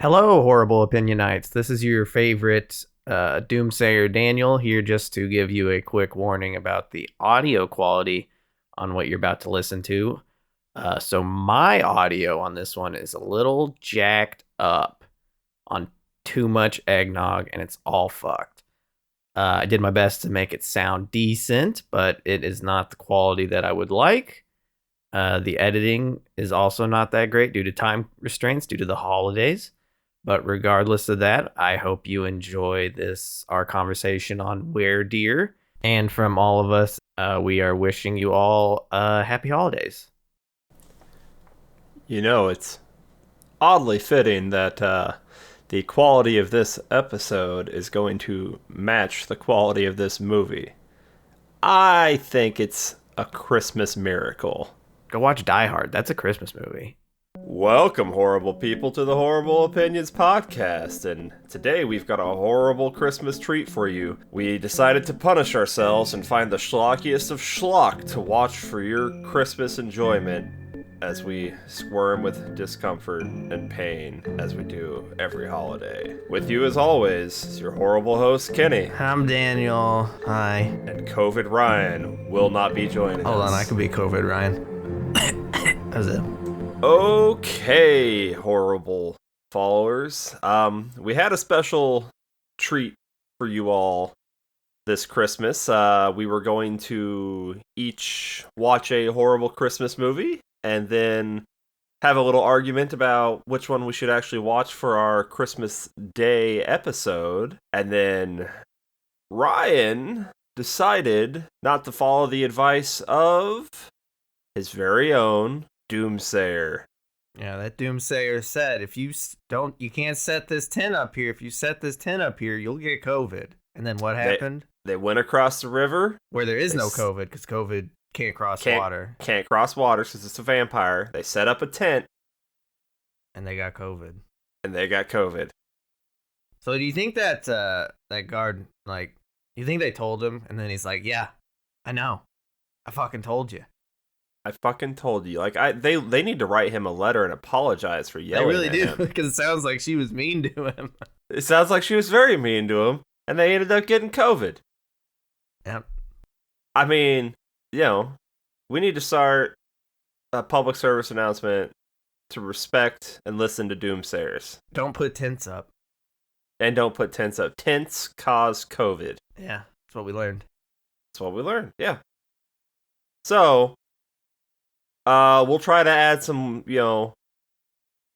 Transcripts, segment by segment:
Hello, horrible opinionites. This is your favorite doomsayer Daniel here just to give you a quick warning about the audio quality on what you're about to listen to. So my audio on this one is a little jacked up on too much eggnog, and it's all fucked. I did my best to make it sound decent, but it is not the quality that I would like. The editing is also not that great due to time restraints, due to the holidays. But regardless of that, I hope you enjoy our conversation on Weredeer. And from all of us, we are wishing you all happy holidays. It's oddly fitting that the quality of this episode is going to match the quality of this movie. I think it's a Christmas miracle. Go watch Die Hard. That's a Christmas movie. Welcome, horrible people, to the Horrible Opinions podcast, and today we've got a horrible Christmas treat for you. We decided to punish ourselves and find the schlockiest of schlock to watch for your Christmas enjoyment as we squirm with discomfort and pain as we do every holiday. With you, as always, is your horrible host, Kenny. I'm Daniel. Hi. And COVID Ryan will not be joining us. Hold on, I could be COVID Ryan. How's it? Okay, horrible followers. We had a special treat for you all this Christmas. We were going to each watch a horrible Christmas movie and then have a little argument about which one we should actually watch for our Christmas Day episode. And then Ryan decided not to follow the advice of his very own Doomsayer. Yeah, that Doomsayer said, if you can't set this tent up here. If you set this tent up here, you'll get COVID. And then what happened? They went across the river. Where there is no COVID, because COVID can't cross water. Can't cross water because it's a vampire. They set up a tent. And they got COVID. So do you think that that guard, you think they told him? And then he's like, yeah, I know. I fucking told you. I fucking told you. They need to write him a letter and apologize for yelling. They really do, him. because it sounds like she was mean to him. It sounds like she was very mean to him, and they ended up getting COVID. Yep. I mean, we need to start a public service announcement to respect and listen to doomsayers. Don't put tents up. And don't put tents up. Tents cause COVID. Yeah, that's what we learned. Yeah. So, we'll try to add some,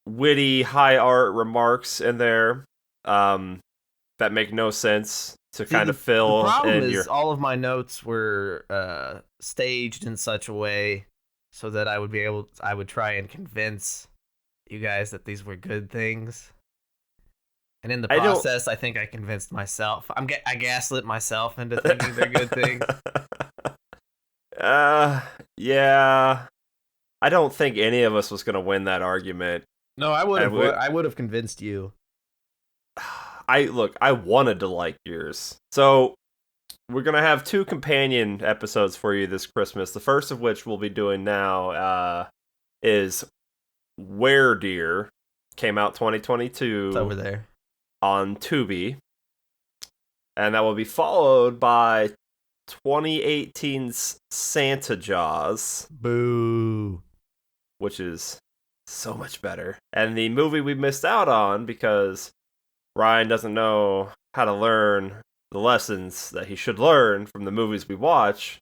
witty, high art remarks in there that make no sense to kind of fill. The problem is all of my notes were staged in such a way so that I would try and convince you guys that these were good things. And in the process, I think I convinced myself. I gaslit myself into thinking they're good things. Yeah. I don't think any of us was going to win that argument. No, I would have convinced you. I wanted to like yours. So, we're going to have two companion episodes for you this Christmas. The first of which we'll be doing now is Weredeer. Came out 2022. It's over there. On Tubi. And that will be followed by 2018's Santa Jaws. Boo. Which is so much better. And the movie we missed out on because Ryan doesn't know how to learn the lessons that he should learn from the movies we watch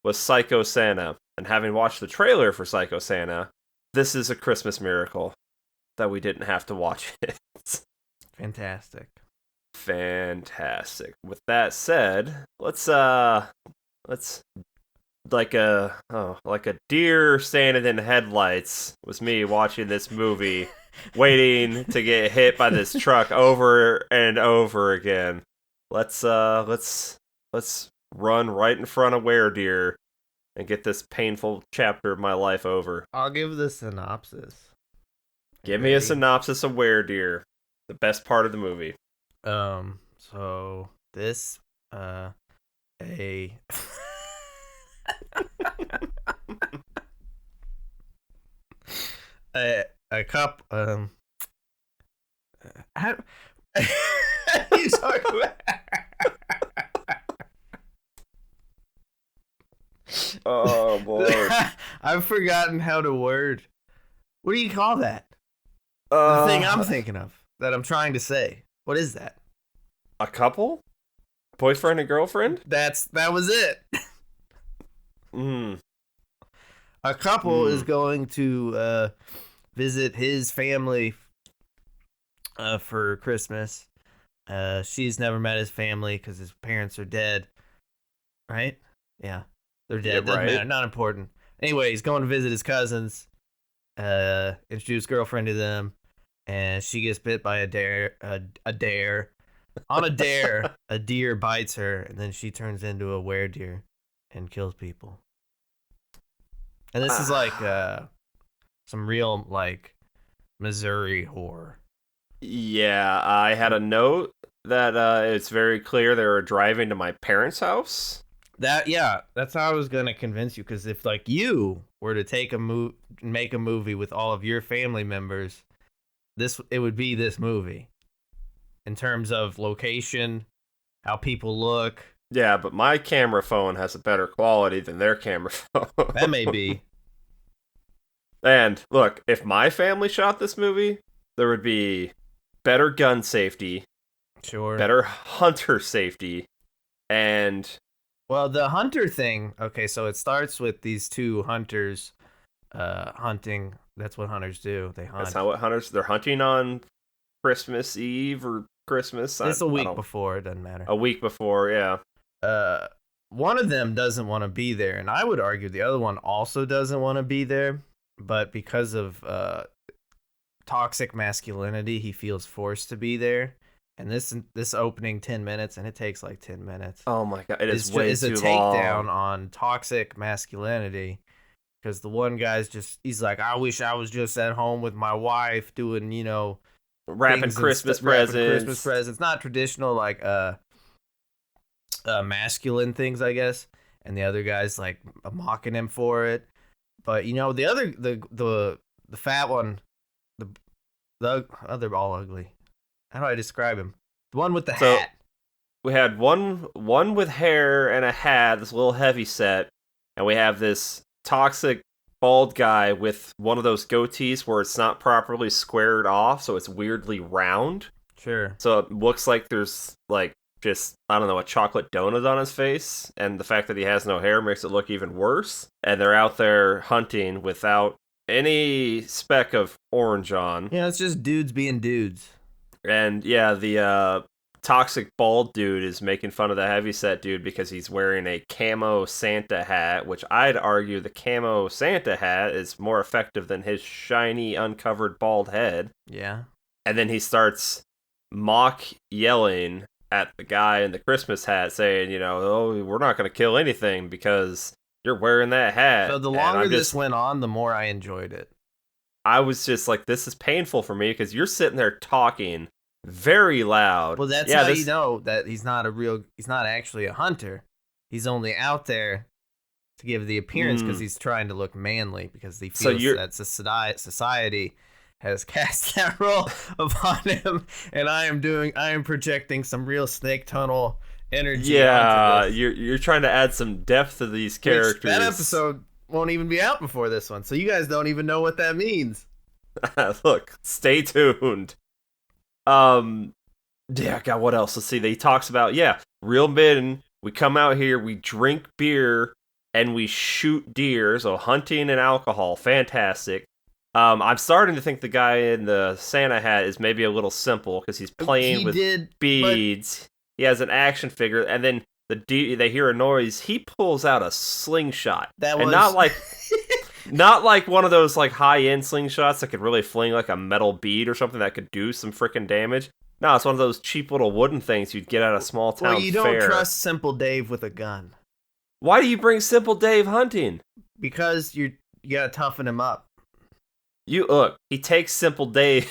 was Psycho Santa. And having watched the trailer for Psycho Santa, this is a Christmas miracle that we didn't have to watch it. Fantastic. With that said, let's like a deer standing in headlights was me watching this movie, waiting to get hit by this truck over and over again. Let's run right in front of Weredeer and get this painful chapter of my life over. I'll give the synopsis. Give me a synopsis of Weredeer, the best part of the movie. So this a a cup How, you talk about. Oh boy. I've forgotten how to word. What do you call that? The thing I'm thinking of that I'm trying to say. What is that? A couple? Boyfriend and girlfriend? That was it. Mm. A couple is going to visit his family for Christmas. She's never met his family because his parents are dead. Right? Yeah. They're dead. Yeah, Doesn't right. matter. Not important. Anyway, he's going to visit his cousins. Introduce girlfriend to them, and she gets bit by a dare. A dare. On a dare, a deer bites her, and then she turns into a weredeer and kills people. And this is like some real like Missouri horror. Yeah, I had a note that it's very clear they were driving to my parents' house. That's how I was gonna convince you, because if like you were to make a movie with all of your family members, it would be this movie. In terms of location, how people look. Yeah, but my camera phone has a better quality than their camera phone. That may be. And look, if my family shot this movie, there would be better gun safety, Sure. better hunter safety, and well, the hunter thing. Okay, so it starts with these two hunters hunting. That's what hunters do. They hunt. That's not what hunters. They're hunting on Christmas Eve or Christmas. It's a week before. It doesn't matter. A week before, yeah. One of them doesn't want to be there, and I would argue the other one also doesn't want to be there. But because of toxic masculinity, he feels forced to be there. And this opening 10 minutes, and it takes like 10 minutes. Oh my god, it's way it's too a takedown long. on toxic masculinity. Because the one guy's he's like, I wish I was just at home with my wife doing, Wrapping Christmas presents. Not traditional, like, masculine things, I guess. And the other guy's like mocking him for it. But, the fat one, they're all ugly. How do I describe him? The one with the hat. We had one with hair and a hat, this little heavy set, and we have this toxic bald guy with one of those goatees where it's not properly squared off, so it's weirdly round. Sure. So it looks like there's like just, I don't know, a chocolate donut on his face, and the fact that he has no hair makes it look even worse. And they're out there hunting without any speck of orange on. Yeah, it's just dudes being dudes. And yeah, the toxic bald dude is making fun of the heavyset dude because he's wearing a camo Santa hat, which I'd argue the camo Santa hat is more effective than his shiny, uncovered bald head. Yeah. And then he starts mock yelling at the guy in the Christmas hat, saying, oh, we're not going to kill anything because you're wearing that hat. So the longer this went on, the more I enjoyed it. I was just like, this is painful for me because you're sitting there talking very loud. Well, that's how you know that he's not actually a hunter. He's only out there to give the appearance because he's trying to look manly, because he feels that society has cast that role upon him, and I am projecting some real snake tunnel energy. Yeah, you're trying to add some depth to these characters. That episode won't even be out before this one, so you guys don't even know what that means. Look, stay tuned. Yeah, God, what else? Let's see. He talks about, real men, we come out here, we drink beer, and we shoot deer, so hunting and alcohol, fantastic. I'm starting to think the guy in the Santa hat is maybe a little simple, because he's playing with beads. He has an action figure, and then they hear a noise, he pulls out a slingshot. Not like one of those like high-end slingshots that could really fling like a metal bead or something that could do some freaking damage. No, it's one of those cheap little wooden things you'd get at a small town fair. Well, you don't trust Simple Dave with a gun. Why do you bring Simple Dave hunting? Because you gotta toughen him up. He takes Simple Dave,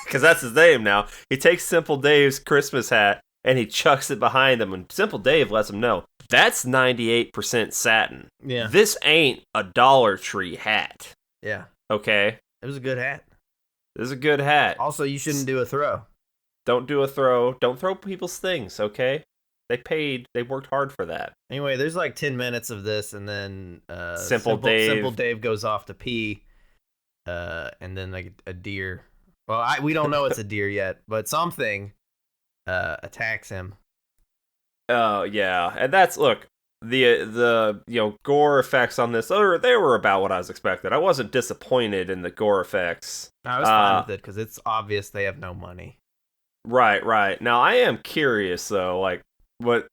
because that's his name now. He takes Simple Dave's Christmas hat and he chucks it behind him, and Simple Dave lets him know, that's 98% satin. Yeah. This ain't a Dollar Tree hat. Yeah. Okay? It was a good hat. This is a good hat. Also, you shouldn't do a throw. Don't do a throw. Don't throw people's things, okay? They worked hard for that. Anyway, there's like 10 minutes of this, and then Simple Dave goes off to pee, and then like a deer. Well, we don't know it's a deer yet, but something attacks him. Oh yeah, and that's look the gore effects on this. They were about what I was expecting. I wasn't disappointed in the gore effects. I was fine with it because it's obvious they have no money. Right. Now I am curious though, like what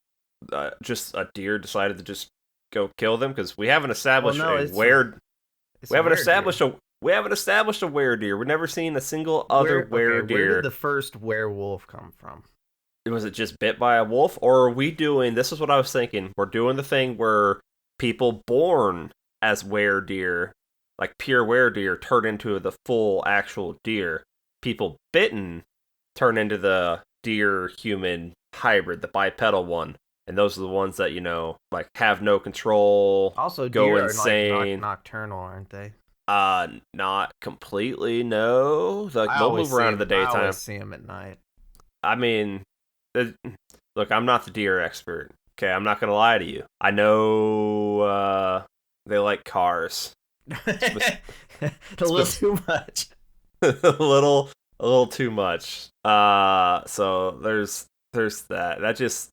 just a deer decided to just go kill them because we haven't established we haven't established a weredeer. We've never seen a single other weredeer. Where did the first werewolf come from? Was it just bit by a wolf, or are we doing? This is what I was thinking. We're doing the thing where people born as weredeer, like pure weredeer, turn into the full actual deer. People bitten turn into the deer human hybrid, the bipedal one, and those are the ones that like have no control. Also, go deer insane. Are like nocturnal, aren't they? Not completely. No, they'll move around in the daytime. I always see them at night. I mean, look, I'm not the deer expert. Okay, I'm not gonna lie to you. I know they like cars. A little too much. a little too much. So there's that. That just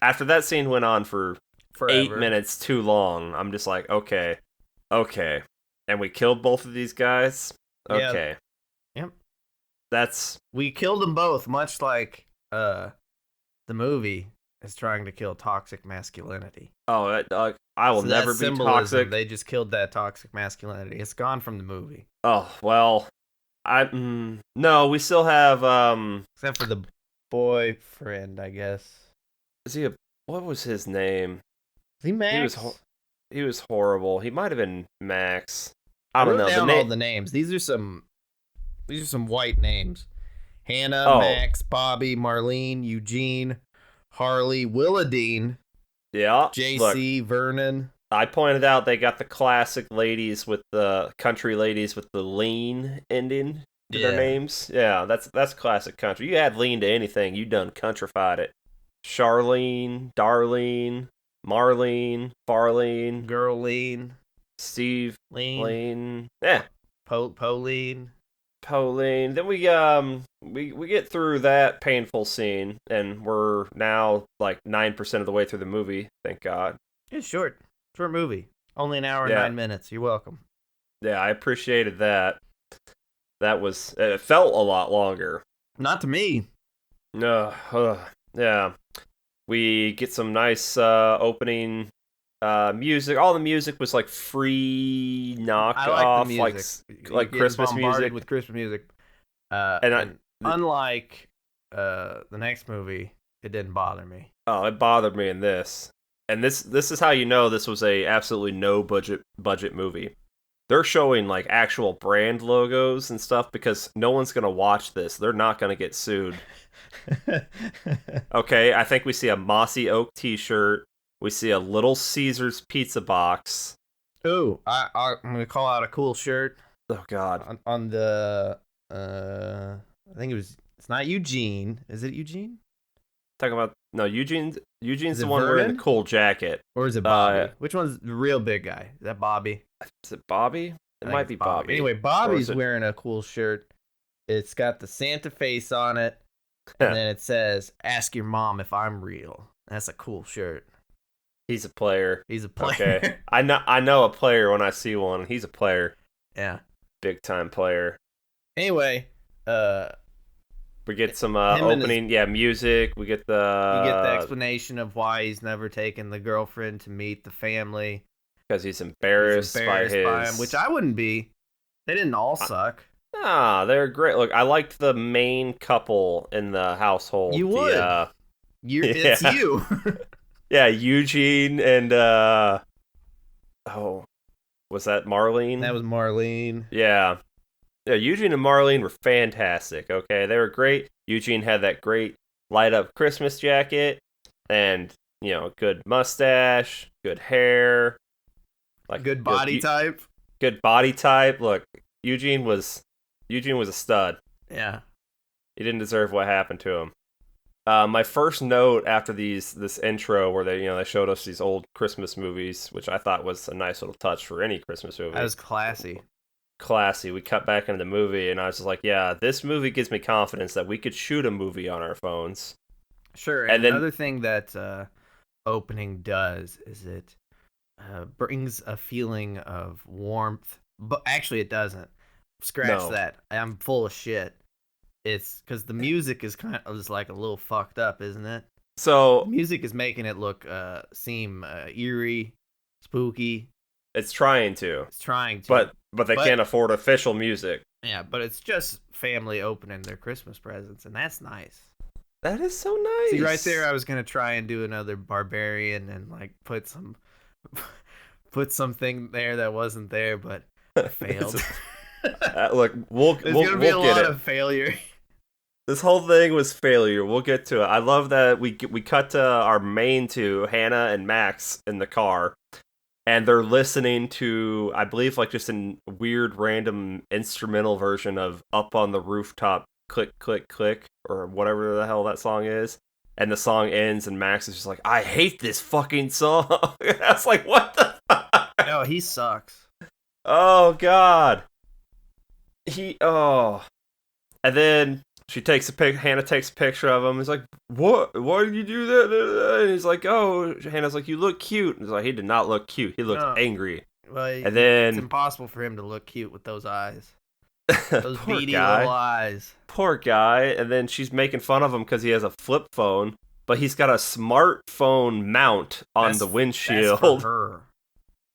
after that scene went on for forever. 8 minutes too long. I'm just like, okay, and we killed both of these guys. Okay, yep. We killed them both, much like the movie is trying to kill toxic masculinity. Oh, I will never be toxic. They just killed that toxic masculinity. It's gone from the movie. Oh, well, no, we still have except for the boyfriend, I guess. What was his name? Is he Max? He was horrible. He might have been Max. I don't know. All the names. These are some white names. Hannah, Max, Bobby, Marlene, Eugene, Harley, Willadine. Yeah. JC, Vernon. I pointed out they got the classic ladies with the country ladies with the lean ending to their names. Yeah, that's classic country. You add lean to anything, you done countrified it. Charlene, Darlene, Marlene, Farlene, Girlene, Steve, Lane. Yeah. Pauline. Then we get through that painful scene, and we're now like 9% of the way through the movie. Thank God. It's short movie. Only an hour and 9 minutes. You're welcome. Yeah, I appreciated that. It felt a lot longer. Not to me. No. Yeah. We get some nice opening music. All the music was like free knockoff, I like the music. like Christmas music with Christmas music. And unlike the next movie, it didn't bother me. Oh, it bothered me in this. And this is how you know this was a absolutely no budget movie. They're showing like actual brand logos and stuff because no one's gonna watch this. They're not gonna get sued. Okay, I think we see a Mossy Oak T-shirt. We see a Little Caesars pizza box. Ooh, I'm gonna call out a cool shirt. Oh God! On the I think it's not Eugene. Is it Eugene? Talking about no Eugene's the one Vernon? wearing the cool jacket. Or is it Bobby? Which one's the real big guy? Is that Bobby? Is it Bobby? It might be Bobby. Anyway, Bobby's wearing a cool shirt. It's got the Santa face on it. And then it says, "Ask your mom if I'm real." That's a cool shirt. He's a player. Okay. I know a player when I see one. He's a player. Yeah. Big time player. Anyway, we get some opening music. We get the explanation of why he's never taken the girlfriend to meet the family. Because he's embarrassed by him, which I wouldn't be. They didn't all suck. They're great. Look, I liked the main couple in the household. You would. It's you. Yeah, Eugene and was that Marlene? That was Marlene. Yeah. Yeah, Eugene and Marlene were fantastic. Okay, they were great. Eugene had that great light up Christmas jacket and, good mustache, good hair, like good body type. Good body type. Look, Eugene was a stud. Yeah. He didn't deserve what happened to him. My first note after this intro where they showed us these old Christmas movies, which I thought was a nice little touch for any Christmas movie. That was classy. Classy. We cut back into the movie, and I was just like, yeah, this movie gives me confidence that we could shoot a movie on our phones. Sure. And another thing that opening does is it brings a feeling of warmth. But actually, it doesn't. Scratch that. I'm full of shit. It's because the music is kind of just like a little fucked up, isn't it? So the music is making it seem eerie, spooky. It's trying to. But they can't afford official music. Yeah, but it's just family opening their Christmas presents, and that's nice. That is so nice. See, right there, I was gonna try and do another barbarian and like put something there that wasn't there, but I failed. Look, we'll get it. Of failure. This whole thing was failure. We'll get to it. I love that we cut to our main two, Hannah and Max, in the car, and they're listening to, I believe, like just a weird random instrumental version of "Up on the Rooftop," click click click, or whatever the hell that song is. And the song ends, and Max is just like, "I hate this fucking song." I was like, "What the fuck?" No, he sucks. Oh God. And then Hannah takes a picture of him. He's like, "What? Why did you do that?" And he's like, "Oh," Hannah's like, "You look cute." And he's like, "He did not look cute. He looked angry." Well, and then it's impossible for him to look cute with those eyes. Those beady little eyes. Poor guy. And then she's making fun of him because he has a flip phone, but he's got a smartphone mount on the windshield. That's for her.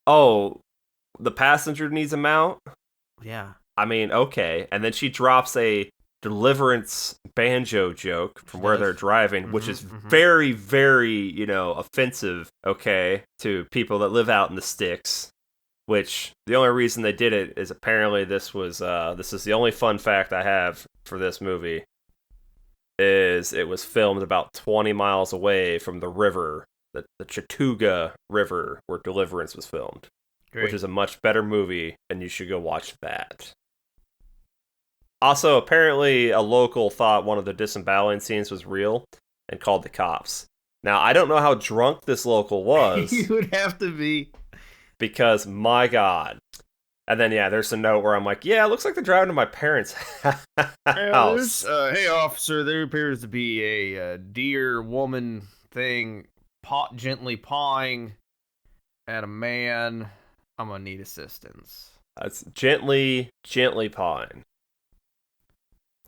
Oh, the passenger needs a mount? Yeah. I mean, okay. And then she drops a Deliverance banjo joke from where they're driving, which is very, very, offensive, okay, to people that live out in the sticks. Which, the only reason they did it is apparently this is the only fun fact I have for this movie, is it was filmed about 20 miles away from the river, the Chattooga River, where Deliverance was filmed. Great. Which is a much better movie, and you should go watch that. Also, apparently, a local thought one of the disemboweling scenes was real and called the cops. Now, I don't know how drunk this local was. You would have to be. Because, my God. And then, yeah, there's a note where I'm like, yeah, it looks like they're driving to my parents' house. Hey, officer, there appears to be a deer woman thing gently pawing at a man. I'm going to need assistance. It's gently pawing.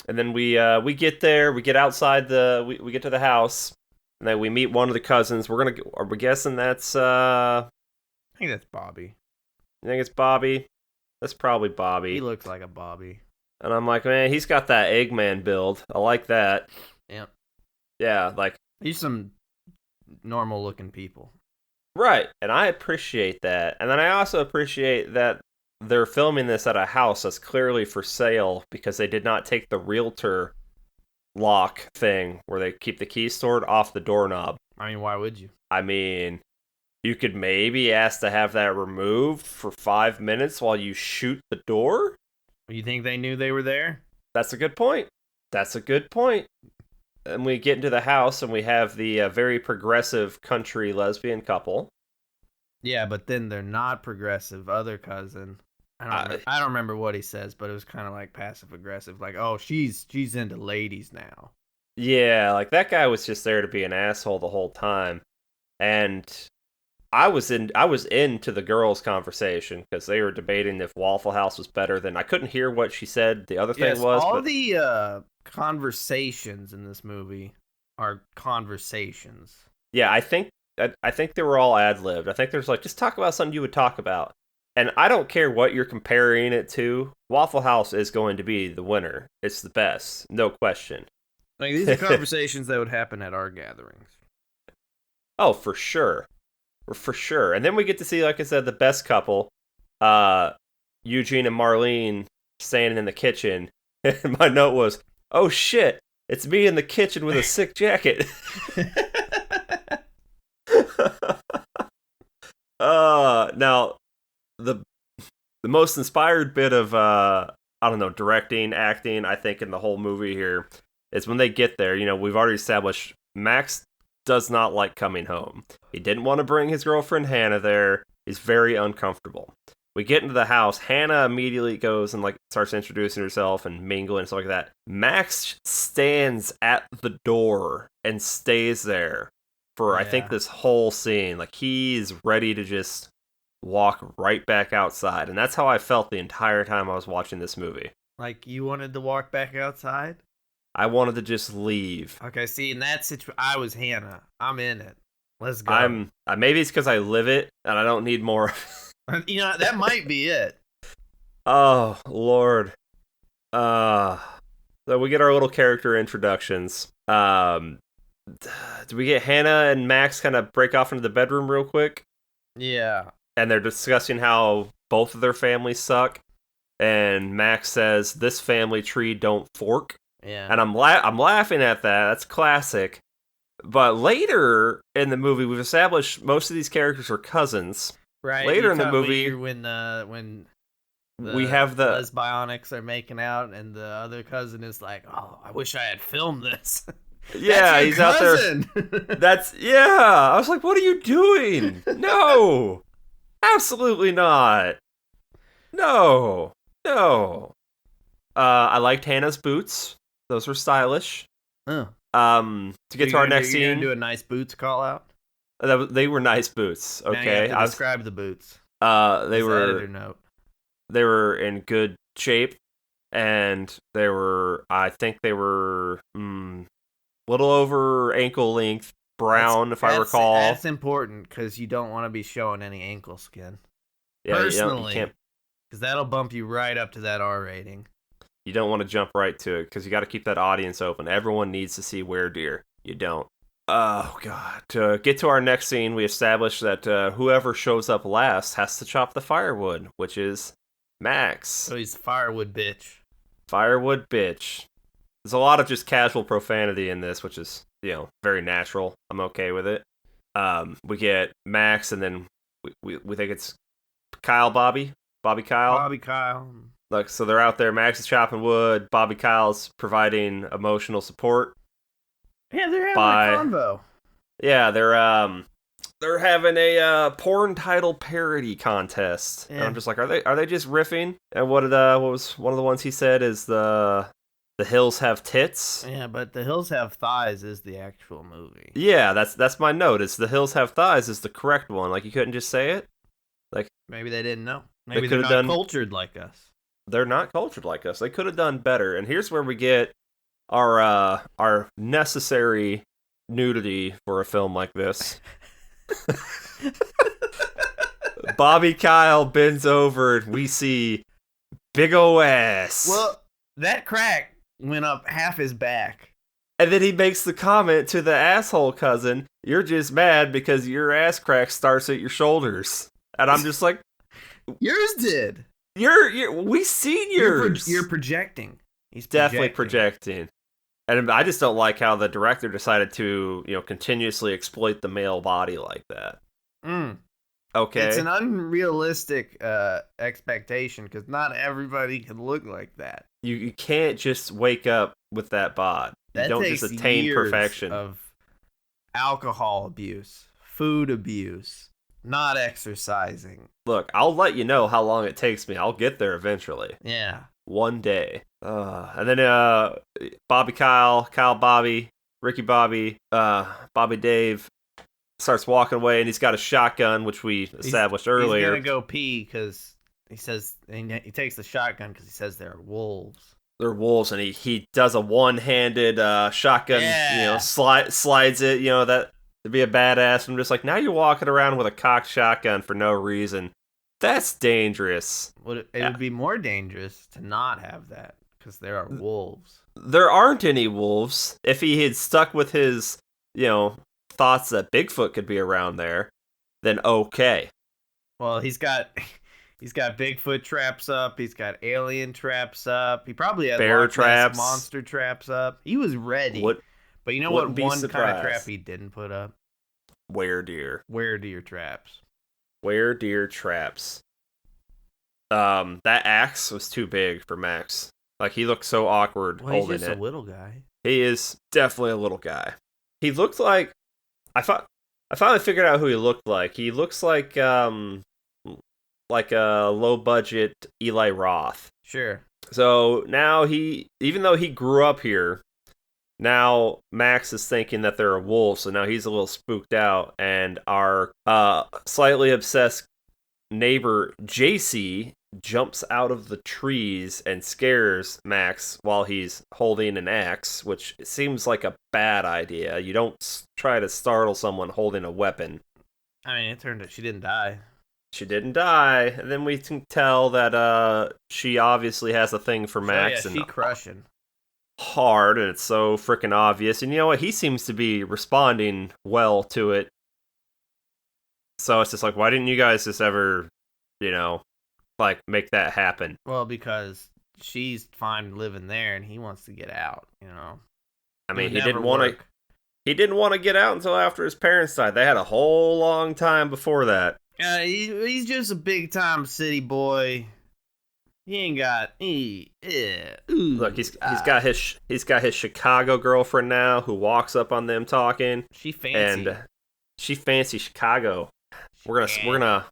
And then we get there, we get outside we get to the house, and then we meet one of the cousins. Are we guessing that's I think that's Bobby. You think it's Bobby? That's probably Bobby. He looks like a Bobby. And I'm like, man, he's got that Eggman build. I like that. Yep. Yeah, like he's some normal looking people. Right, and I appreciate that. And then I also appreciate that they're filming this at a house that's clearly for sale because they did not take the realtor lock thing where they keep the keys stored off the doorknob. I mean, why would you? I mean, you could maybe ask to have that removed for 5 minutes while you shoot the door. You think they knew they were there? That's a good point. And we get into the house and we have the very progressive country lesbian couple. Yeah, but then they're not progressive other cousin. I don't remember what he says, but it was kind of like passive aggressive, like, "Oh, she's into ladies now." Yeah, like that guy was just there to be an asshole the whole time, and I was into the girls' conversation because they were debating if Waffle House was better than. I couldn't hear what she said. The other thing was the conversations in this movie are conversations. Yeah, I think they were all ad-libbed. I think there's like, just talk about something you would talk about. And I don't care what you're comparing it to. Waffle House is going to be the winner. It's the best, no question. Like, these are conversations that would happen at our gatherings. Oh, for sure. For sure. And then we get to see, like I said, the best couple, Eugene and Marlene, standing in the kitchen. And my note was, "Oh shit, it's me in the kitchen with a sick jacket." Now, the most inspired bit of, I don't know, directing, acting, I think, in the whole movie here is when they get there. We've already established Max does not like coming home. He didn't want to bring his girlfriend Hannah there. He's very uncomfortable. We get into the house. Hannah immediately goes and starts introducing herself and mingling and stuff like that. Max stands at the door and stays there for I think this whole scene. Like he's ready to just walk right back outside, and that's how I felt the entire time I was watching this movie. Like you wanted to walk back outside? I wanted to just leave. Okay, see, in that situation, I was Hannah. I'm in it. Let's go. Maybe it's because I live it and I don't need more. That might be it. Oh Lord. So we get our little character introductions. Do we get Hannah and Max kind of break off into the bedroom real quick? Yeah. And they're discussing how both of their families suck. And Max says, "This family tree don't fork." Yeah. And I'm laughing at that. That's classic. But later in the movie, we've established most of these characters are cousins. Right. Later in the movie, when we have the lesbionics are making out, and the other cousin is like, "Oh, I wish I had filmed this." Yeah, he's cousin. Out there. I was like, "What are you doing?" No, absolutely not. No. I liked Hannah's boots. Those were stylish. Oh. To get to our next scene, you're gonna do a nice boots call out. They were nice boots. Okay, now you have to describe the boots. They were in good shape, and I think they were little over ankle length, brown, if I recall. That's important because you don't want to be showing any ankle skin. Yeah, personally, you can't, because that'll bump you right up to that R rating. You don't want to jump right to it because you got to keep that audience open. Everyone needs to see Weredeer. You don't. Oh, God. To get to our next scene, we establish that whoever shows up last has to chop the firewood, which is Max. So he's the firewood bitch. Firewood bitch. There's a lot of just casual profanity in this, which is, very natural. I'm okay with it. We get Max, and then we think it's Bobby Kyle. Look, so they're out there. Max is chopping wood. Bobby Kyle's providing emotional support. Yeah, they're having a convo. Yeah, they're having a porn title parody contest. Yeah. And I'm just like, are they just riffing? And what was one of the ones he said is the hills have tits? Yeah, but the hills have thighs is the actual movie. Yeah, that's my note. It's the hills have thighs is the correct one. Like you couldn't just say it. Like maybe they didn't know. Maybe they're not cultured like us. They're not cultured like us. They could have done better. And here's where we get our necessary nudity for a film like this. Bobby Kyle bends over and we see big ol' ass. Well, that crack went up half his back. And then he makes the comment to the asshole cousin, "You're just mad because your ass crack starts at your shoulders." And I'm just like, yours did. We seen yours. You're projecting. He's definitely projecting. And I just don't like how the director decided to, continuously exploit the male body like that. Okay. It's an unrealistic expectation because not everybody can look like that. You can't just wake up with that bod. You don't just attain perfection. Of alcohol abuse, food abuse, not exercising. Look, I'll let you know how long it takes me. I'll get there eventually. Yeah. One day. And then Bobby Kyle Bobby, Ricky Bobby, Bobby Dave starts walking away, and he's got a shotgun, which we established earlier. He's gonna go pee because he says he takes the shotgun because he says there are wolves. They're wolves, and he does a one-handed shotgun. Yeah. Slides it. That to be a badass. I'm just like, now you're walking around with a cocked shotgun for no reason. That's dangerous. It would be more dangerous to not have that because there are wolves. There aren't any wolves. If he had stuck with his, thoughts that Bigfoot could be around there, then okay. Well, he's got Bigfoot traps up. He's got alien traps up. He probably has bear traps, monster traps up. He was ready. But you know what? One kind of trap he didn't put up. Weredeer traps. Weredeer traps. That axe was too big for Max. Like he looked so awkward holding it. He's just a little guy. He is definitely a little guy. He looked like I finally figured out who he looked like. He looks like a low budget Eli Roth. Sure. So now even though he grew up here, now Max is thinking that they're a wolf, so now he's a little spooked out, and our slightly obsessed neighbor JC jumps out of the trees and scares Max while he's holding an axe, which seems like a bad idea. You don't try to startle someone holding a weapon. I mean, it turned out she didn't die. She didn't die, and then we can tell that she obviously has a thing for Max. So, yeah, she crushing hard, and it's so freaking obvious. And you know what? He seems to be responding well to it. So it's just like, why didn't you guys just ever, like make that happen? Well, because she's fine living there, and he wants to get out. I mean, he didn't want to. He didn't want to get out until after his parents died. They had a whole long time before that. He's just a big time city boy. He ain't got Look, he's got his Chicago girlfriend now who walks up on them talking. She fancy. And she fancy Chicago. We're gonna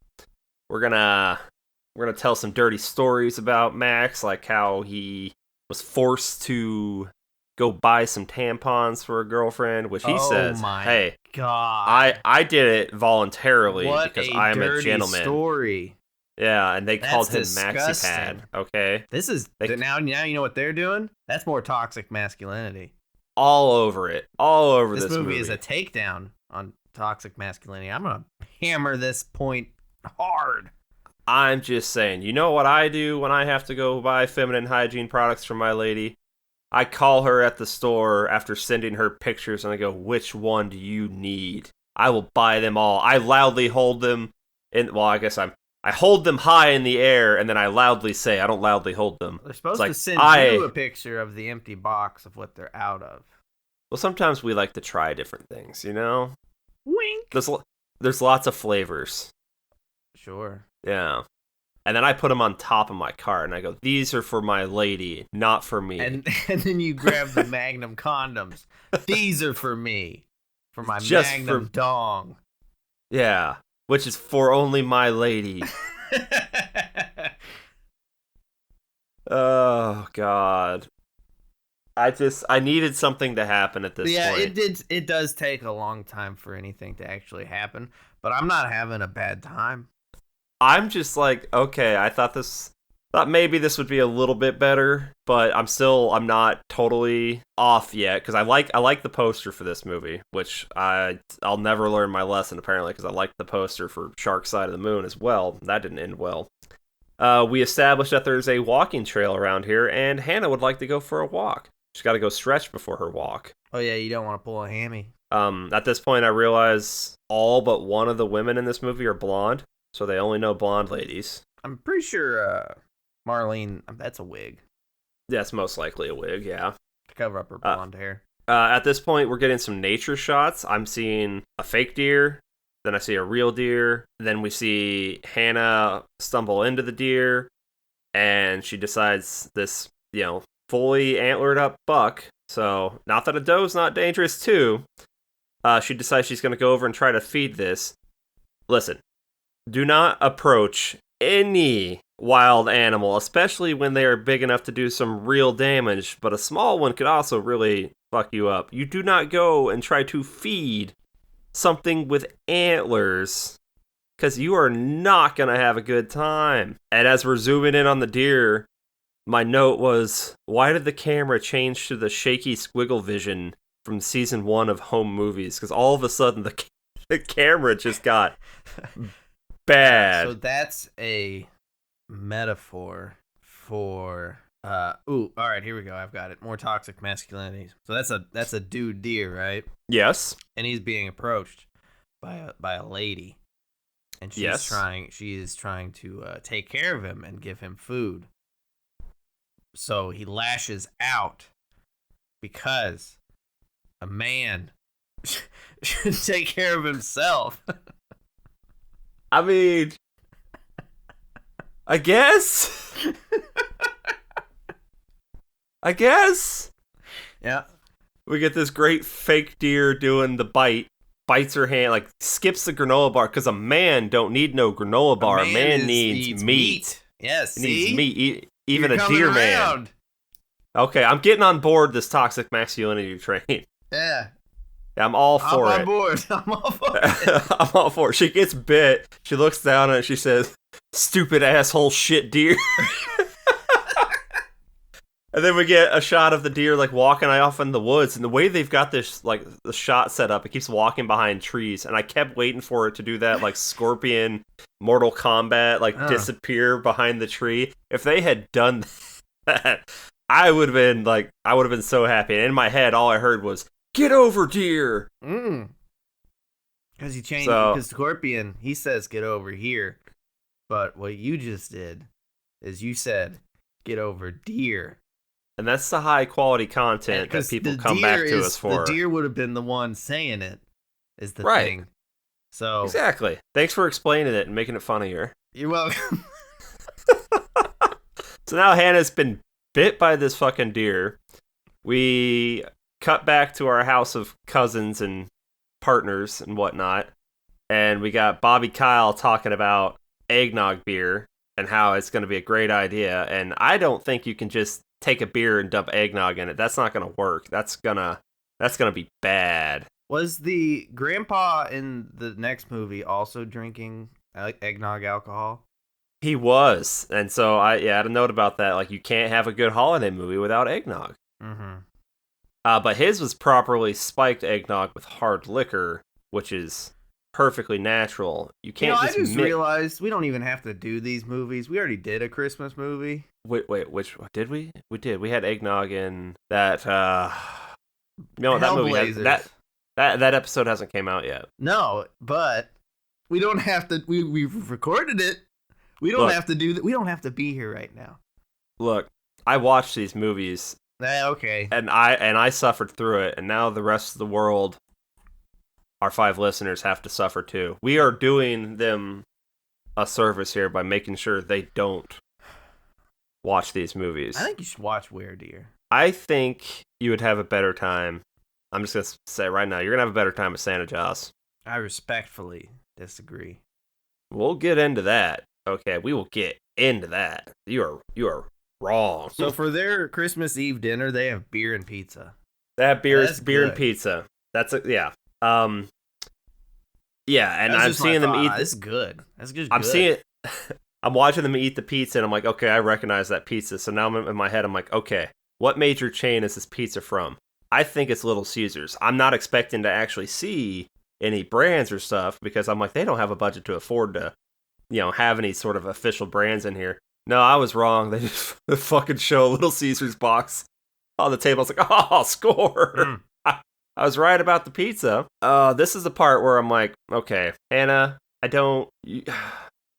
tell some dirty stories about Max, like how he was forced to go buy some tampons for a girlfriend, which he says, "Hey, God, I did it voluntarily because I am a gentleman." Story. Yeah, and they called him disgusting. Maxi Pad. Okay, this is now you know what they're doing. That's more toxic masculinity. All over it. All over this movie. This movie is a takedown on toxic masculinity. I'm gonna hammer this point hard. I'm just saying. You know what I do when I have to go buy feminine hygiene products for my lady? I call her at the store after sending her pictures, and I go, "Which one do you need? I will buy them all." I loudly hold them in. Well, I guess I hold them high in the air, and then I loudly say, I don't loudly hold them. They're supposed to send you a picture of the empty box of what they're out of. Well, sometimes we like to try different things, Wink. There's lots of flavors. Sure. Yeah. And then I put them on top of my cart, and I go, "These are for my lady, not for me." And then you grab the Magnum condoms. "These are for me. For my Magnum dong." Yeah. Which is for only my lady. Oh, God. I needed something to happen at this point. Yeah, it does take a long time for anything to actually happen, but I'm not having a bad time. I'm just like, okay, I thought maybe this would be a little bit better, but I'm not totally off yet, because I like the poster for this movie, which I'll never learn my lesson apparently, because I like the poster for Shark Side of the Moon as well. That didn't end well. We established that there's a walking trail around here, and Hannah would like to go for a walk. She's got to go stretch before her walk. Oh yeah, you don't want to pull a hammy. At this point, I realize all but one of the women in this movie are blonde, so they only know blonde ladies. I'm pretty sure Marlene, that's a wig. That's most likely a wig, yeah. To cover up her blonde hair. At this point, we're getting some nature shots. I'm seeing a fake deer, then I see a real deer, then we see Hannah stumble into the deer, and she decides this, fully antlered up buck, so not that a doe's not dangerous too, she decides she's going to go over and try to feed this. Listen, do not approach any wild animal, especially when they are big enough to do some real damage, but a small one could also really fuck you up. You do not go and try to feed something with antlers, because you are not going to have a good time. And as we're zooming in on the deer, my note was, why did the camera change to the shaky squiggle vision from season 1 of Home Movies? Because all of a sudden the camera just got bad. So that's a metaphor for all right, here we go. I've got it. More toxic masculinity. So that's a dude deer, right? Yes. And he's being approached by a lady. And she is trying to take care of him and give him food. So he lashes out because a man should take care of himself. I mean, I guess. Yeah. We get this great fake deer doing the bite, bites her hand, like skips the granola bar because a man don't need no granola bar. A man needs meat. Yes, He needs see? meat. Even You're a coming deer around. man. Okay, I'm getting on board this toxic masculinity train. Yeah. I'm all Hop for on it. board. I'm all for it. I'm all for it. She gets bit. She looks down and she says, "Stupid asshole shit deer." And then we get a shot of the deer like walking off in the woods, and the way they've got this like the shot set up, it keeps walking behind trees, and I kept waiting for it to do that like Scorpion Mortal Kombat like disappear behind the tree. If they had done that, I would have been so happy. And in my head, all I heard was "Get over, deer." Because he changed. Because Scorpion, he says "Get over here," but what you just did is you said "Get over, deer." And that's the high quality content that people come back to us for. The deer would have been the one saying it, is the right. thing. So exactly. Thanks for explaining it and making it funnier. You're welcome. So now Hannah's been bit by this fucking deer. We cut back to our house of cousins and partners and whatnot. And we got Bobby Kyle talking about eggnog beer and how it's going to be a great idea. And I don't think you can just take a beer and dump eggnog in it. That's not going to work. That's gonna be bad. Was the grandpa in the next movie also drinking eggnog alcohol? He was. And so I had a note about that. Like, you can't have a good holiday movie without eggnog. But his was properly spiked eggnog with hard liquor, which is perfectly natural. You can't I just realized we don't even have to do these movies. We already did a Christmas movie. Wait, which did we? We did. We had eggnog in that that movie that episode hasn't came out yet. No, but we don't have to we've recorded it. We don't have to do that. We don't have to be here right now. Look, I watched these movies. Okay. And I suffered through it, and now the rest of the world, our 5 listeners, have to suffer too. We are doing them a service here by making sure they don't watch these movies. I think you should watch Weredeer. I think you would have a better time. I'm just going to say right now, you're going to have a better time with Santa Jaws. I respectfully disagree. We'll get into that. Okay, we will get into that. You are wrong. So for their Christmas Eve dinner, they have beer and pizza. That beer and pizza. That's yeah. Yeah, and I'm seeing them eat. This is good. That's good. I'm watching them eat the pizza, and I'm like, okay, I recognize that pizza. So now in my head, I'm like, okay, what major chain is this pizza from? I think it's Little Caesars. I'm not expecting to actually see any brands or stuff because I'm like, they don't have a budget to afford to, have any sort of official brands in here. No, I was wrong. They just fucking show a Little Caesars box on the table. I was like, oh, score. I was right about the pizza. This is the part where I'm like, okay, Hannah,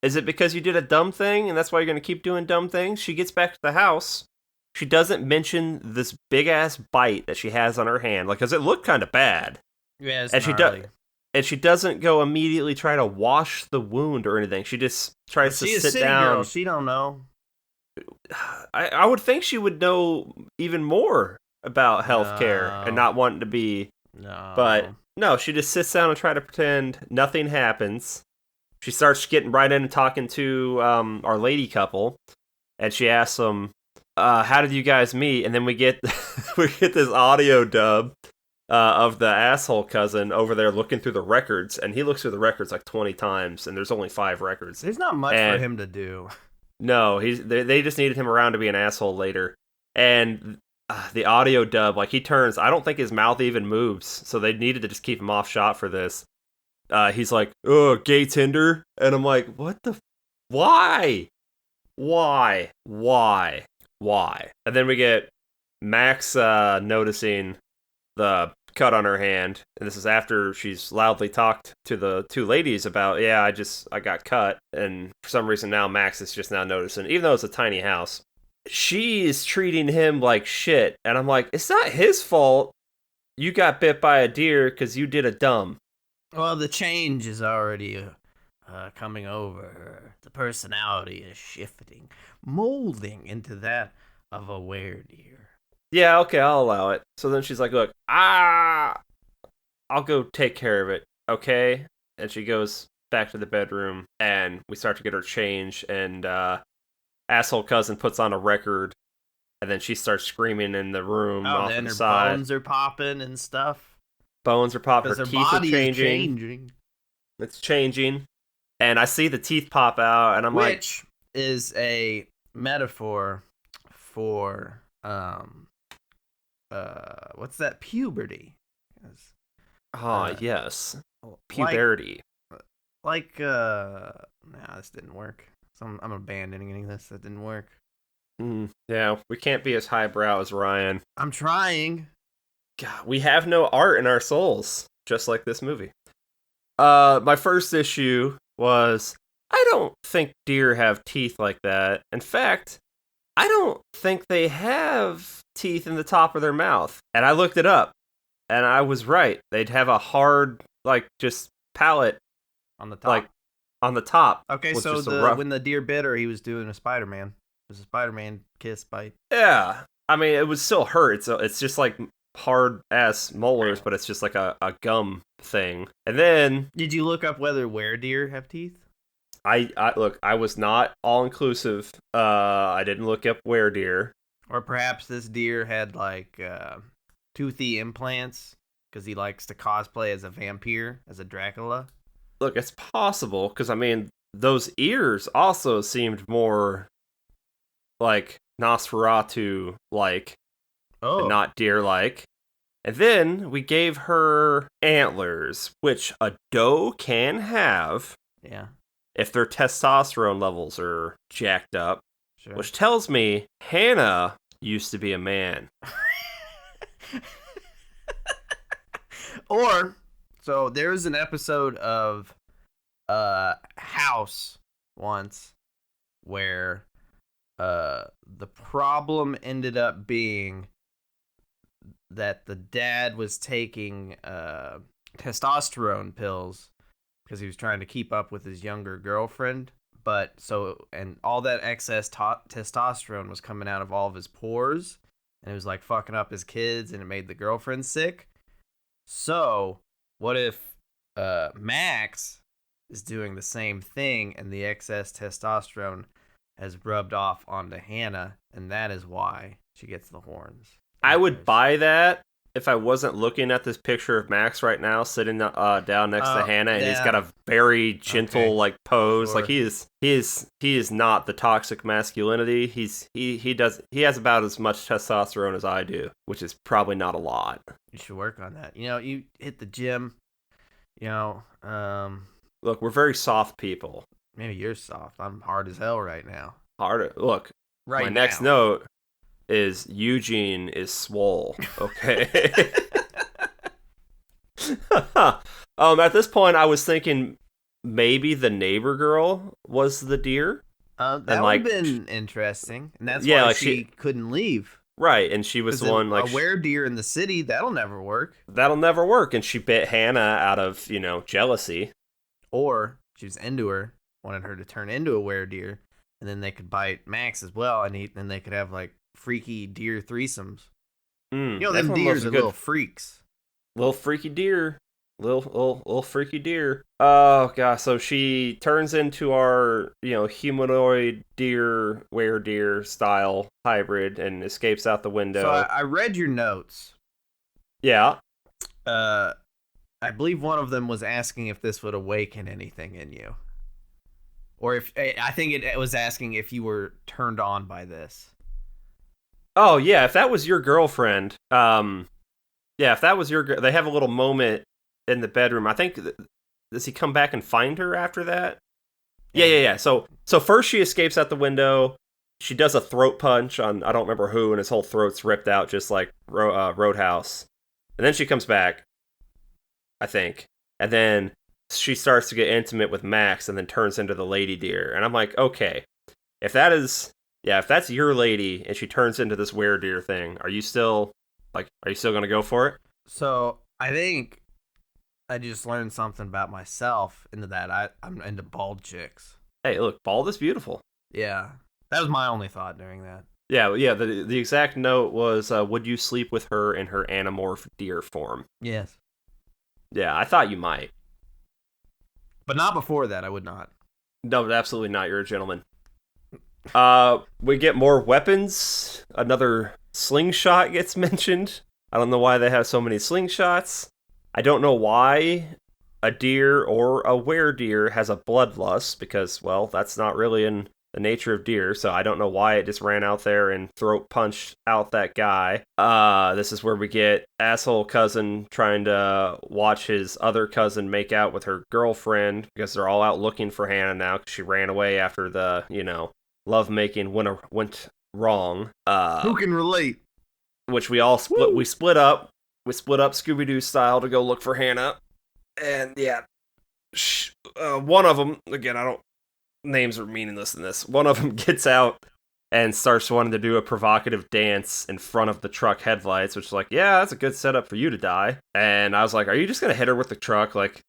is it because you did a dumb thing and that's why you're going to keep doing dumb things? She gets back to the house. She doesn't mention this big-ass bite that she has on her hand, because it looked kind of bad. Yeah, it's gnarly. And she doesn't go immediately try to wash the wound or anything. She just tries to sit down. Girl. She don't know. I would think she would know even more about healthcare and not wanting to be. No. But no, she just sits down and try to pretend nothing happens. She starts getting right in and talking to our lady couple, and she asks them, "How did you guys meet?" And then we get this audio dub of the asshole cousin over there looking through the records, and he looks through the records like 20 times, and there's only 5 records. There's not much for him to do. No, they just needed him around to be an asshole later. And the audio dub, like, he turns, I don't think his mouth even moves, so they needed to just keep him off shot for this. He's like, "Oh, gay Tinder," and I'm like, what the, why? And then we get Max noticing the cut on her hand, and this is after she's loudly talked to the 2 ladies about, I got cut, and for some reason now Max is just now noticing, even though it's a tiny house. She's treating him like shit, and I'm like, it's not his fault you got bit by a deer because you did a dumb. Well, the change is already coming over her. The personality is shifting, molding into that of a weredeer. Yeah, okay, I'll allow it. So then she's like, look, I'll go take care of it, okay? And she goes back to the bedroom, and we start to get her change, and asshole cousin puts on a record, and then she starts screaming in the room Oh, off to then the her side. bones are popping and stuff Bones are popping, her because her teeth are body is changing. changing. It's changing, and I see the teeth pop out, and I'm like, Which is a metaphor for what's that, puberty? ah, yes, Like puberty. nah, this didn't work. So I'm abandoning this. That didn't work. Yeah, we can't be as highbrow as Ryan. I'm trying. God, we have no art in our souls, just like this movie. My first issue was I don't think deer have teeth like that. In fact, I don't think they have teeth in the top of their mouth. And I looked it up, and I was right. They'd have a hard, like, just palate, On the top. like, on the top. Okay, Was so just a rough. when the deer bit her, he was doing a Spider-Man. It was a Spider-Man kiss bite. Yeah, I mean, it would still hurt. It's just like hard ass molars, but it's just like a gum thing. And then Did you look up whether weredeer have teeth? I look, I was not all inclusive. I didn't look up Weredeer. Or perhaps this deer had like toothy implants because he likes to cosplay as a vampire, as a Dracula. Look, it's possible because I mean those ears also seemed more like Nosferatu like, Oh, and not deer like. And then we gave her antlers, which a doe can have yeah, if their testosterone levels are jacked up, sure. which tells me Hannah used to be a man. Or so there was an episode of House once where the problem ended up being that the dad was taking testosterone pills because he was trying to keep up with his younger girlfriend. But so, and all that excess testosterone was coming out of all of his pores, and it was like fucking up his kids, and it made the girlfriend sick. So, what if Max is doing the same thing, and the excess testosterone has rubbed off onto Hannah, and that is why she gets the horns? I would buy that if I wasn't looking at this picture of Max right now sitting down next to Hannah, and he's got a very gentle like pose. Sure. Like he is not the toxic masculinity. He has about as much testosterone as I do, which is probably not a lot. You should work on that. You know, you hit the gym. Look, we're very soft people. Maybe you're soft. I'm hard as hell right now. Harder. Look, Right my now. next note is Eugene is swole. Okay. At this point, I was thinking maybe the neighbor girl was the deer. That would like, have been interesting, and that's Yeah, why like she couldn't leave. Right, and she was the one like a weredeer in the city. That'll never work. that'll never work, and she bit Hannah out of jealousy. Or she was into her, wanted her to turn into a weredeer, and then they could bite Max as well, and then they could have like freaky deer threesomes. You know, them deers are little freaks. Little freaky deer. Little freaky deer. Oh gosh, so she turns into our, humanoid deer, weredeer style hybrid and escapes out the window. So I read your notes. Yeah. I believe one of them was asking if this would awaken anything in you. Or if I think it was asking if you were turned on by this. Oh yeah, if that was your girlfriend, if that was they have a little moment in the bedroom. I think does he come back and find her after that? Yeah. So first she escapes out the window. She does a throat punch on I don't remember who, and his whole throat's ripped out just like Roadhouse. And then she comes back, I think, and then she starts to get intimate with Max, and then turns into the lady deer. And I'm like, okay, if that's your lady, and she turns into this weredeer thing, are you still gonna go for it? So I think I just learned something about myself into that. I'm into bald chicks. Hey, look, bald is beautiful. Yeah. That was my only thought during that. Yeah. The exact note was, would you sleep with her in her anamorph deer form? Yes. Yeah, I thought you might. But not before that, I would not. No, absolutely not. You're a gentleman. We get more weapons. Another slingshot gets mentioned. I don't know why they have so many slingshots. I don't know why a deer or a weredeer has a bloodlust, because, well, that's not really in the nature of deer, so I don't know why it just ran out there and throat punched out that guy. This is where we get asshole cousin trying to watch his other cousin make out with her girlfriend, because they're all out looking for Hannah now, because she ran away after the, lovemaking went wrong. Who can relate? Which we all split. Woo! We split up. We split up Scooby-Doo style to go look for Hannah. And yeah, one of them, again, I don't, names are meaningless in this. One of them gets out and starts wanting to do a provocative dance in front of the truck headlights, which is like, yeah, that's a good setup for you to die. And I was like, are you just going to hit her with the truck? Like,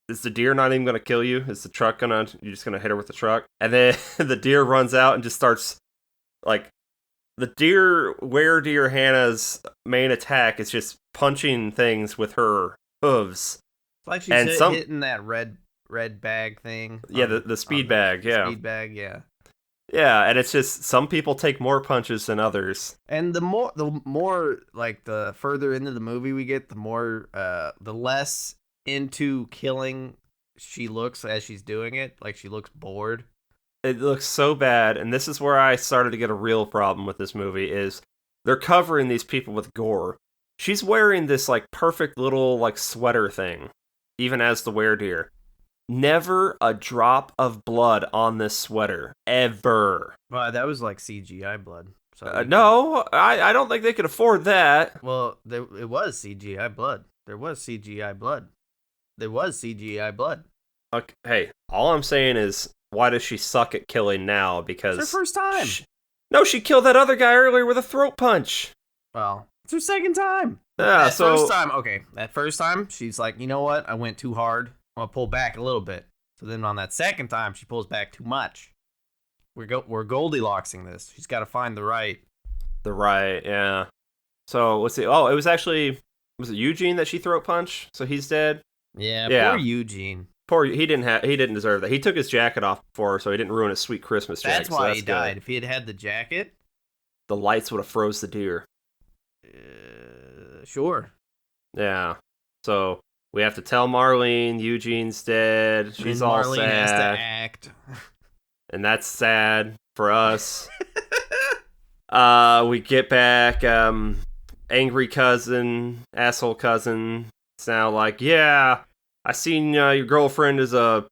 is the deer not even going to kill you? Is the truck you're just going to hit her with the truck? And then the deer runs out and just starts, like, the weredeer Hannah's main attack is just punching things with her hooves. It's like she's hitting that red bag thing. Yeah, the speed bag, yeah. Speed bag, yeah. Yeah, and it's just some people take more punches than others. And the more like the further into the movie we get, the less into killing she looks as she's doing it. Like, she looks bored. It looks so bad, and this is where I started to get a real problem with this movie, is they're covering these people with gore. She's wearing this, like, perfect little, like, sweater thing, even as the weredeer. Never a drop of blood on this sweater, ever. Well, that was, like, CGI blood. So no, I don't think they could afford that. Well, it was CGI blood. There was CGI blood. There was CGI blood. Okay, hey, all I'm saying is, why does she suck at killing now? Because it's her first time. She killed that other guy earlier with a throat punch. Well, it's her second time. Yeah, that first time, she's like, you know what? I went too hard. I'm gonna pull back a little bit. So then on that second time, she pulls back too much. We're Goldilocksing this. She's got to find the right. The right, yeah. So let's see. Oh, was it Eugene that she throat punched? So he's dead. Yeah. Poor Eugene. He didn't deserve that. He took his jacket off before, so he didn't ruin his sweet Christmas jacket. That's why he died. If he had had the jacket, the lights would have froze the deer. Sure. Yeah. So we have to tell Marlene Eugene's dead. She's all sad. Marlene has to act. And that's sad for us. We get back. Angry cousin, asshole cousin. It's now like, yeah, I seen your girlfriend is a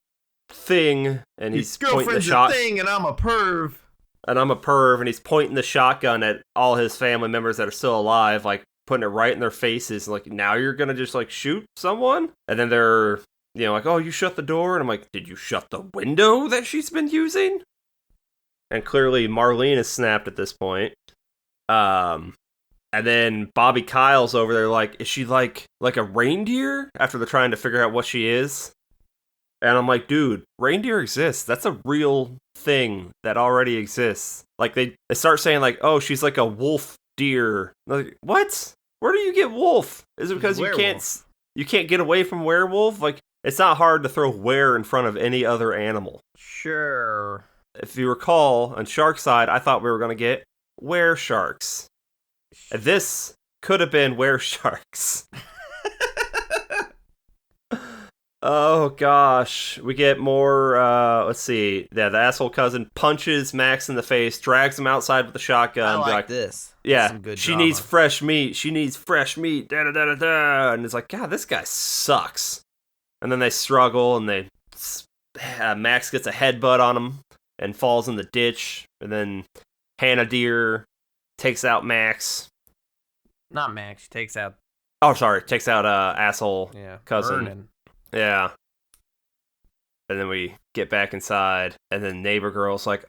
thing, and he's pointing the shot. A thing, and I'm a perv. And he's pointing the shotgun at all his family members that are still alive, like putting it right in their faces. Like, now you're gonna just like shoot someone? And then they're, like, oh, you shut the door, and I'm like, did you shut the window that she's been using? And clearly Marlene is snapped at this point. And then Bobby Kyle's over there like, is she like a reindeer? After they're trying to figure out what she is. And I'm like, dude, reindeer exists. That's a real thing that already exists. Like, they start saying like, oh, she's like a wolf deer. Like, what? Where do you get wolf? Is it because you can't get away from werewolf? Like, it's not hard to throw were in front of any other animal. Sure. If you recall, on Shark Side, I thought we were going to get were sharks. This could have been were sharks. Oh gosh, we get more. Let's see. Yeah, the asshole cousin punches Max in the face, drags him outside with a shotgun. I like this. Yeah, some good she drama. needs fresh meat. She needs fresh meat. Da da da da da. And it's like, God, this guy sucks. And then they struggle, and Max gets a headbutt on him and falls in the ditch. And then Hannah Deer takes out Max. Not Max. She takes out. Oh, sorry. Takes out asshole cousin. Vernon. Yeah. And then we get back inside, and then neighbor girl's like,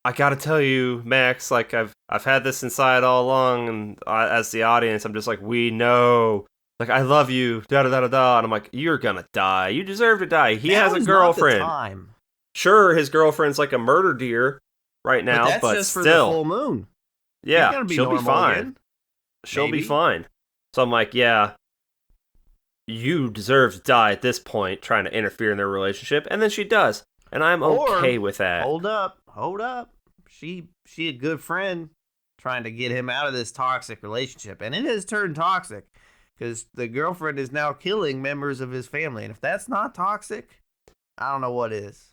I gotta tell you, Max, like, I've had this inside all along, and as the audience, I'm just like, we know. Like, I love you, da-da-da-da-da. And I'm like, you're gonna die. You deserve to die. He has a girlfriend. Not the time. Sure, his girlfriend's like a murder deer right now, but just still. For the full moon. She's Yeah, gonna be she'll be normal fine. again. She'll be Maybe. fine. So I'm like, yeah, you deserve to die at this point, trying to interfere in their relationship, and then she does, and I'm Or okay with that. hold up. She a good friend trying to get him out of this toxic relationship, and it has turned toxic because the girlfriend is now killing members of his family, and if that's not toxic, I don't know what is.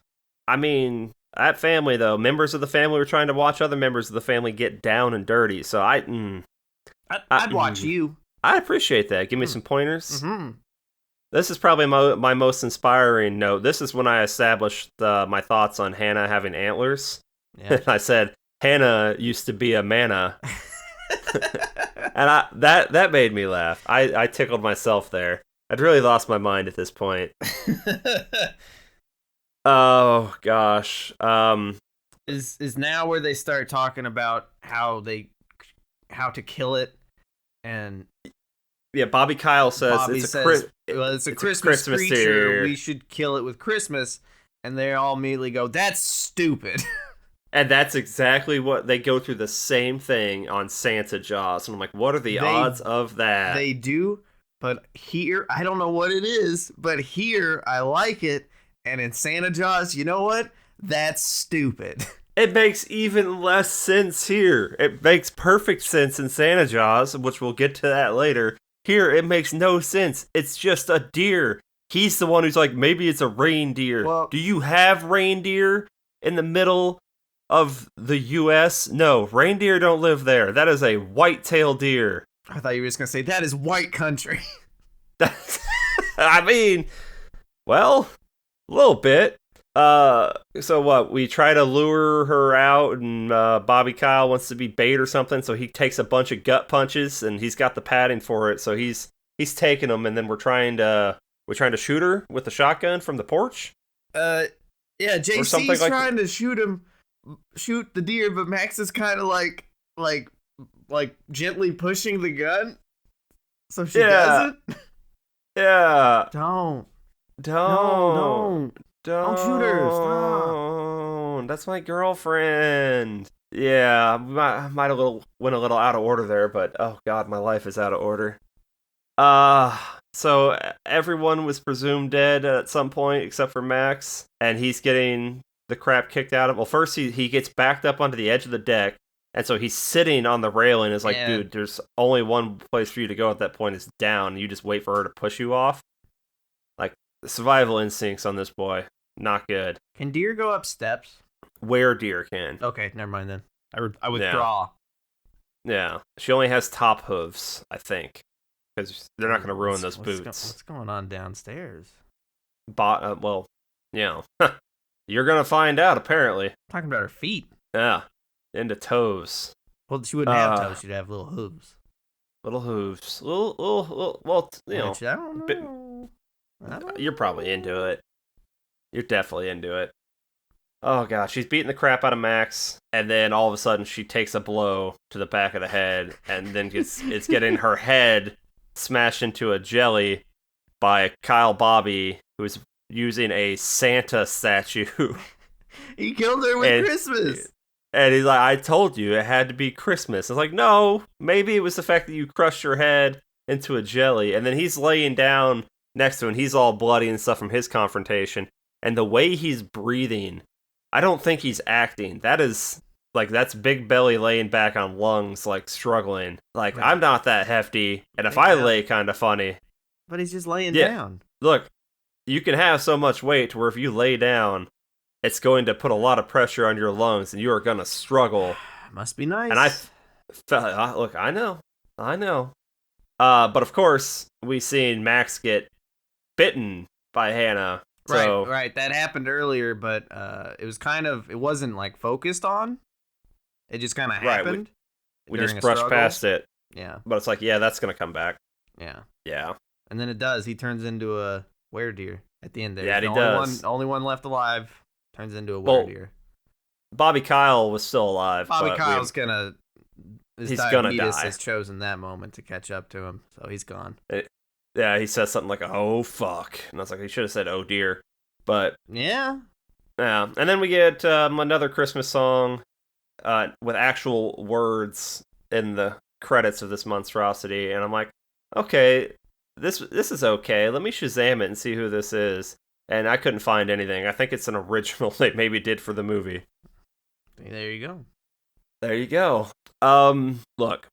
I mean, that family though, members of the family were trying to watch other members of the family get down and dirty. So I'd watch you. I appreciate that. Give me some pointers. Mm-hmm. This is probably my most inspiring note. This is when I established my thoughts on Hannah having antlers. Yeah. I said Hannah used to be a manna, and that made me laugh. I tickled myself there. I'd really lost my mind at this point. Oh gosh. Is now where they start talking about how to kill it, and yeah, Bobby Kyle says Bobby it's says, a it's a Christmas creature. deer. We should kill it with Christmas, and they all immediately go, "That's stupid." And that's exactly what they go through the same thing on Santa Jaws. And I'm like, what are the odds of that? They do, but here I don't know what it is, but here I like it, and in Santa Jaws, you know what? That's stupid. It makes even less sense here. It makes perfect sense in Santa Jaws, which we'll get to that later. Here, it makes no sense. It's just a deer. He's the one who's like, maybe it's a reindeer. Well, do you have reindeer in the middle of the U.S.? No, reindeer don't live there. That is a white-tailed deer. I thought you were just going to say, that is white country. That's, I mean, well, a little bit. So what? We try to lure her out, and Bobby Kyle wants to be bait or something, so he takes a bunch of gut punches, and he's got the padding for it, so he's taking them, and then we're trying to shoot her with the shotgun from the porch. Yeah, JC's trying to shoot the deer, but Max is kind of like gently pushing the gun, so she doesn't. Yeah. Don't shoot her. Stop. That's my girlfriend. Yeah, might have went a little out of order there, but oh god, my life is out of order. So everyone was presumed dead at some point except for Max, and he's getting the crap kicked out of him. Well, first he gets backed up onto the edge of the deck, and so he's sitting on the railing. Is like, dude, there's only one place for you to go at that point is down. You just wait for her to push you off. Like, survival instincts on this boy, not good. Can deer go up steps? Weredeer can. Okay, never mind then. I withdraw. Yeah, she only has top hooves, I think, because they're not going to ruin those boots. What's going on downstairs? Well, yeah, you're going to find out. Apparently, I'm talking about her feet. Yeah, into toes. Well, she wouldn't have toes. She'd have little hooves. Little hooves. Little. Well, you know. Which, I don't know. You're probably into it. You're definitely into it. Oh gosh, she's beating the crap out of Max, and then all of a sudden she takes a blow to the back of the head, and then it's getting her head smashed into a jelly by Kyle Bobby, who's using a Santa statue. He killed her with Christmas. And he's like, I told you it had to be Christmas. I was like, no, maybe it was the fact that you crushed your head into a jelly. And then he's laying down next to him. He's all bloody and stuff from his confrontation. And the way he's breathing, I don't think he's acting. That's Big Belly laying back on lungs, like struggling. Like, right. I'm not that hefty. And if I lay kind of funny. But he's just laying down. Look, you can have so much weight to where if you lay down, it's going to put a lot of pressure on your lungs, and you are going to struggle. Must be nice. And I felt, look, I know. But of course, we seen Max get bitten by Hannah. So, right. That happened earlier, but it wasn't like focused on. It just kind of happened. We just brushed past it. Yeah. But it's like, yeah, that's going to come back. Yeah. Yeah. And then it does. He turns into a weredeer at the end there. Yeah, he does. Only one left alive. Turns into a weredeer. Bobby Kyle was still alive. Bobby Kyle's gonna. He's gonna die. Has chosen that moment to catch up to him, so he's gone. Yeah, he says something like, "Oh fuck," and I was like, he should have said, "Oh dear," but yeah. And then we get another Christmas song. with actual words in the credits of this monstrosity, and I'm like, okay, this is okay. Let me Shazam it and see who this is. And I couldn't find anything. I think it's an original they maybe did for the movie. There you go. There you go. Look,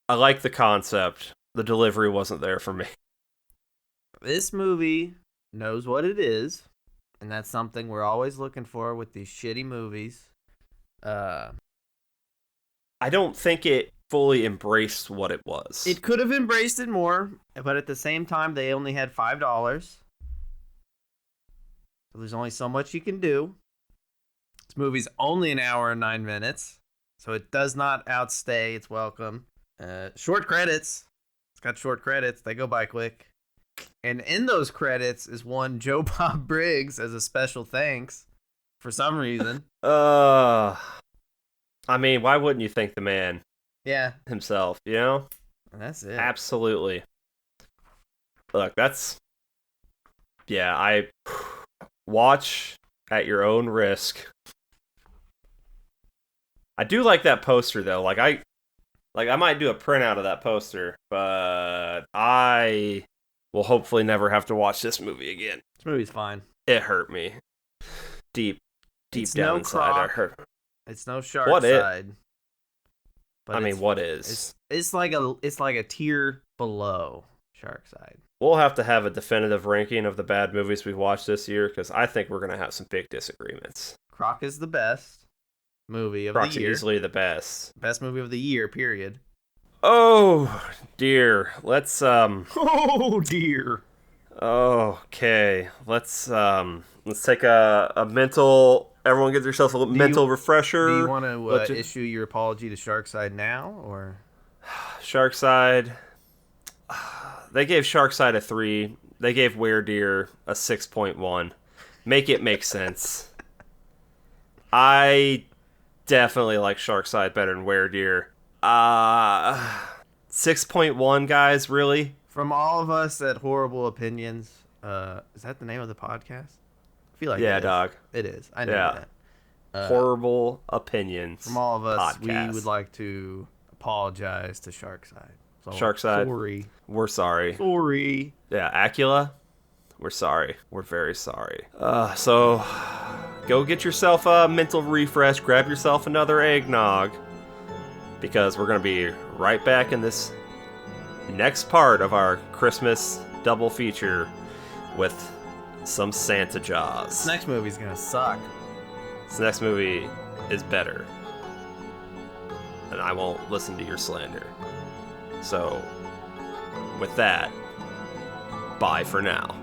I like the concept. The delivery wasn't there for me. This movie knows what it is, and that's something we're always looking for with these shitty movies. I don't think it fully embraced what it was. It could have embraced it more, but at the same time, they only had $5. So there's only so much you can do. This movie's only an hour and 9 minutes, so it does not outstay its welcome. Short credits. It's got short credits. They go by quick. And in those credits is one Joe Bob Briggs as a special thanks for some reason. I mean, why wouldn't you thank the man? Yeah. Himself, you know? And that's it. Absolutely. Look, that's... Yeah, I... Watch at your own risk. I do like that poster, though. I might do a printout of that poster, but I will hopefully never have to watch this movie again. This movie's fine. It hurt me. Deep It's down no inside, Croc. it hurt. It's no Shark What Side. I mean, what is? It's like a tier below Shark Side. We'll have to have a definitive ranking of the bad movies we've watched this year, because I think we're going to have some big disagreements. Croc is the best movie of Croc's the year. easily the best. Best movie of the year, period. Oh, dear. Let's, Oh, dear. Okay. Let's take a mental... Everyone get yourself a mental refresher. Do you want to issue your apology to Sharkside now, or? Sharkside... They gave Sharkside a 3. They gave Weredeer a 6.1. Make it make sense. I definitely like Sharkside better than Weredeer. 6.1, guys, really? From all of us at Horrorble Opinions, is that the name of the podcast? I feel like dog. It is. I know that. Horrible Opinions. From all of us, podcast. we would like to apologize to Sharkside. So, Sharkside. Sorry. We're sorry. Sorry. Yeah, Acula. We're sorry. We're very sorry. So, go get yourself a mental refresh. Grab yourself another eggnog. Because we're going to be right back in this next part of our Christmas double feature with some Santa Jaws. This next movie's going to suck. This next movie is better. And I won't listen to your slander. So, with that, bye for now.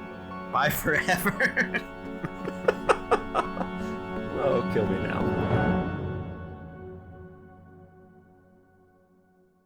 Bye forever. Oh, kill me now.